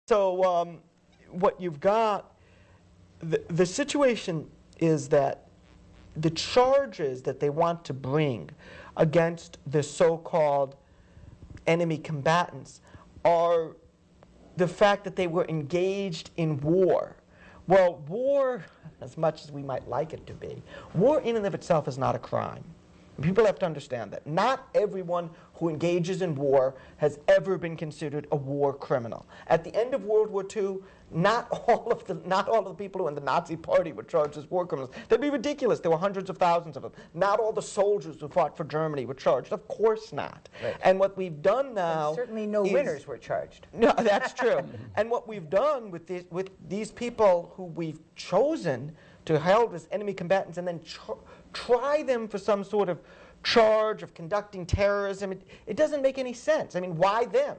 So what you've got, the situation is that the charges that they want to bring against the so-called enemy combatants are the fact that they were engaged in war. Well, war, as much as we might like it to be, war in and of itself is not a crime. People have to understand that. Not everyone who engages in war has ever been considered a war criminal. At the end of World War II, not all of the people who in the Nazi Party were charged as war criminals. That'd be ridiculous. There were hundreds of thousands of them. Not all the soldiers who fought for Germany were charged. Of course not. Right. And what we've done now, and certainly no winners were charged. No, that's true. And what we've done with these people who we've chosen to held as enemy combatants and then try them for some sort of charge of conducting terrorism, it doesn't make any sense. I mean, why them?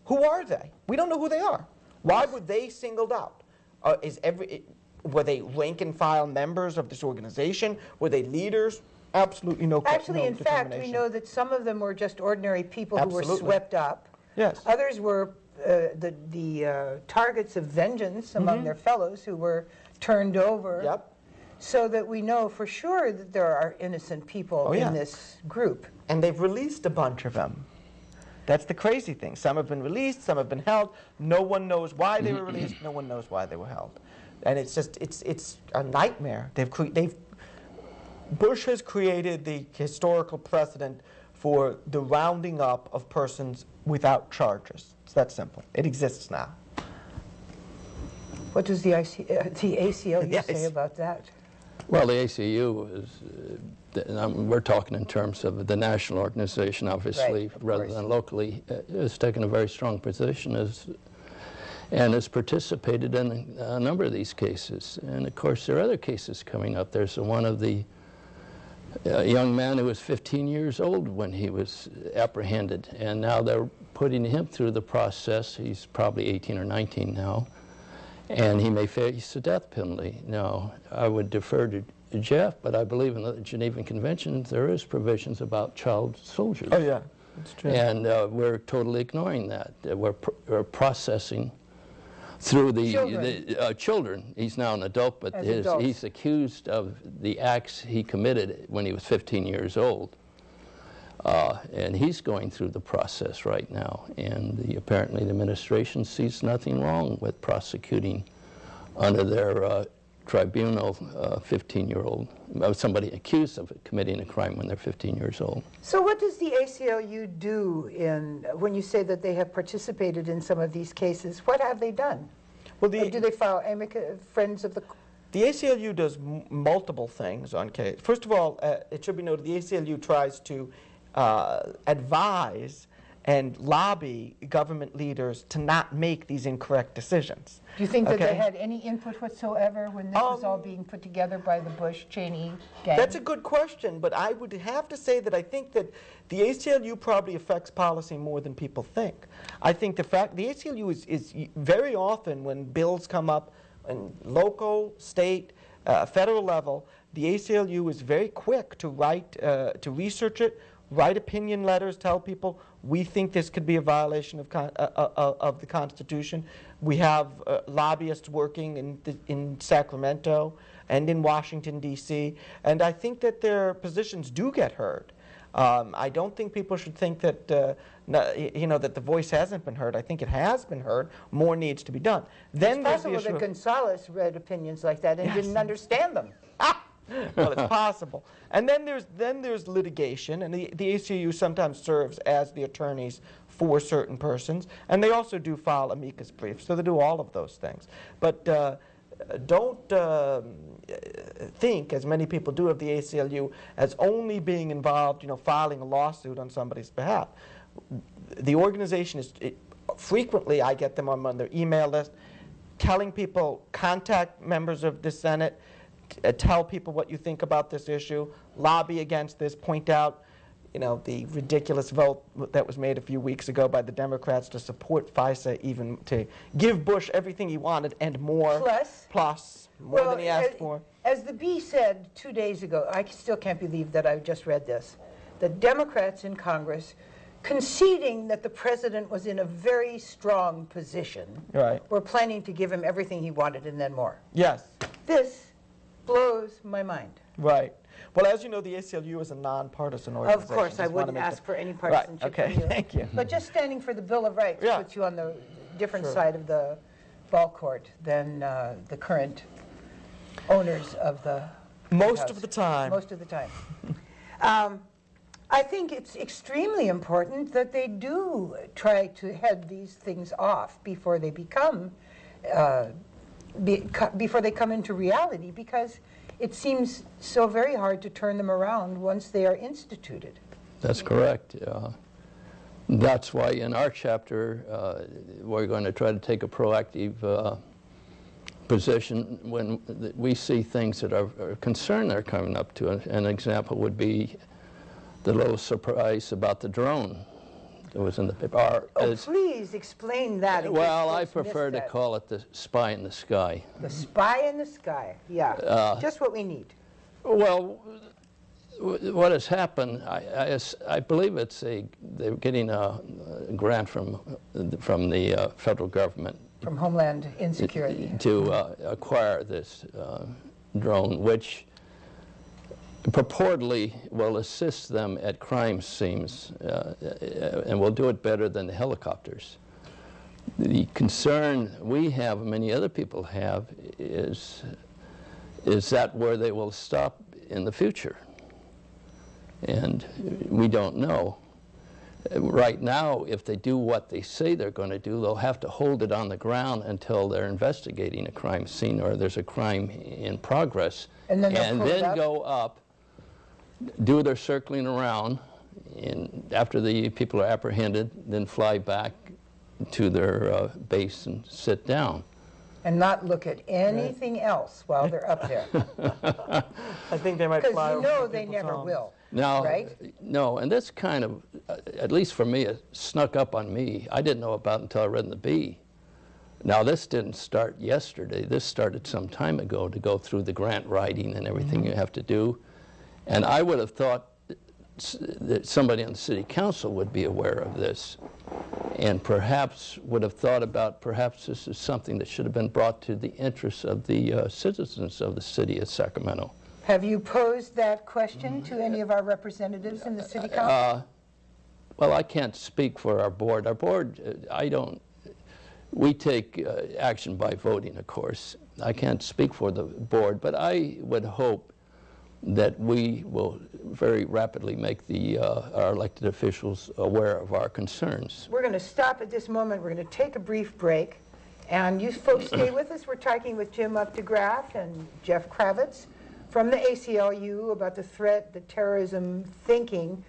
Who are they? We don't know who they are. Why were they singled out? Were they rank-and-file members of this organization? Were they leaders? Absolutely no. Actually, in fact, we know that some of them were just ordinary people who were swept up. Yes. Others were the targets of vengeance among their fellows who were turned over. Yep. So that we know for sure that there are innocent people in this group. And they've released a bunch of them. That's the crazy thing. Some have been released, some have been held. No one knows why they were released, no one knows why they were held. And it's just, it's a nightmare. Bush has created the historical precedent for the rounding up of persons without charges. It's that simple. It exists now. What does the ACLU say about that? Well, the ACLU is, we're talking in terms of the national organization, obviously, rather than locally, has taken a very strong position and has participated in a number of these cases. And of course, there are other cases coming up. There's one of the young man who was 15 years old when he was apprehended, and now they're putting him through the process. He's probably 18 or 19 now. And he may face the death penalty. Now, I would defer to Jeff, but I believe in the Geneva Convention there is provisions about child soldiers. Oh, yeah, that's true. And we're totally ignoring that. We're processing through the children. He's now an adult, but he's accused of the acts he committed when he was 15 years old. And he's going through the process right now, and apparently the administration sees nothing wrong with prosecuting under their tribunal 15-year-old, somebody accused of committing a crime when they're 15 years old. So what does the ACLU do when you say that they have participated in some of these cases? What have they done? Well, do they file friends of the... The ACLU does multiple things on case. First of all, it should be noted the ACLU tries to advise and lobby government leaders to not make these incorrect decisions. Do you think that they had any input whatsoever when this was all being put together by the Bush-Cheney gang? That's a good question, but I would have to say that I think that the ACLU probably affects policy more than people think. I think the ACLU is very often when bills come up in local, state, federal level, the ACLU is very quick to write, to research it, write opinion letters, tell people we think this could be a violation of the Constitution. We have lobbyists working in Sacramento and in Washington, D.C., and I think that their positions do get heard. I don't think people should think that that the voice hasn't been heard. I think it has been heard. More needs to be done. Then it's possible that Gonzalez read opinions like that and didn't understand them. Well, it's possible. And then there's litigation, and the ACLU sometimes serves as the attorneys for certain persons, and they also do file amicus briefs, so they do all of those things. But don't think, as many people do of the ACLU, as only being involved, filing a lawsuit on somebody's behalf. The organization is, frequently I get them on their email list, telling people, contact members of the Senate, tell people what you think about this issue, lobby against this, point out, the ridiculous vote that was made a few weeks ago by the Democrats to support FISA, even to give Bush everything he wanted and more. Plus more than he asked for. As the Bee said 2 days ago, I still can't believe that I just read this, the Democrats in Congress conceding that the president was in a very strong position. Right. We're planning to give him everything he wanted and then more. Yes. This blows my mind. Right. Well, as you know, the ACLU is a nonpartisan organization. Of course, I Just wanna wouldn't make ask the- for any partisanship Right. Okay. from you. Thank you. But just standing for the Bill of Rights Yeah. puts you on the different Sure. side of the ball court than the current owners of the Most House. of the time. Most of the time. I think it's extremely important that they do try to head these things off before they become, before they come into reality, because it seems so very hard to turn them around once they are instituted. That's correct. That's why in our chapter, we're going to try to take a proactive position when we see things that are concern they're coming up to. An example would be the little surprise about the drone that was in the paper. Please explain that. in case Well, I folks missed prefer to that. call it the spy in the sky. The spy in the sky, yeah, just what we need. Well, what has happened, I believe they're getting a grant from the federal government From Homeland Insecurity. to acquire this drone, which purportedly will assist them at crime scenes and will do it better than the helicopters. The concern we have, and many other people have, is that where they will stop in the future? And we don't know. Right now, if they do what they say they're going to do, they'll have to hold it on the ground until they're investigating a crime scene or there's a crime in progress, And then go up, do their circling around, and after the people are apprehended, then fly back to their base and sit down. And not look at anything else while they're up there. I think they might fly Because you over know they people's never homes. will, Now, right? no, and this kind of, at least for me, it snuck up on me. I didn't know about it until I read in the Bee. Now, this didn't start yesterday. This started some time ago to go through the grant writing and everything you have to do. And I would have thought that somebody on the city council would be aware of this and perhaps would have thought about perhaps this is something that should have been brought to the interests of the citizens of the city of Sacramento. Have you posed that question to any of our representatives in the city council? Well, I can't speak for our board. Our board, we take action by voting, of course. I can't speak for the board, but I would hope that we will very rapidly make our elected officials aware of our concerns. We're going to stop at this moment. We're going to take a brief break. And you folks stay with us. We're talking with Jim Updegraff and Jeff Kravitz from the ACLU about the threat that terrorism thinking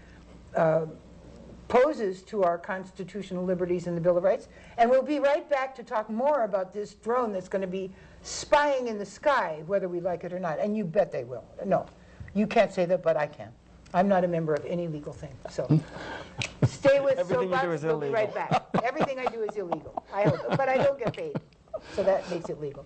poses to our constitutional liberties and the Bill of Rights. And we'll be right back to talk more about this drone that's going to be spying in the sky, whether we like it or not. And you bet they will. No, you can't say that, but I can. I'm not a member of any legal thing. So stay with Everything you do Soapbox. is We'll be right illegal. back. Everything I do is illegal. I hope, but I don't get paid. So that makes it legal.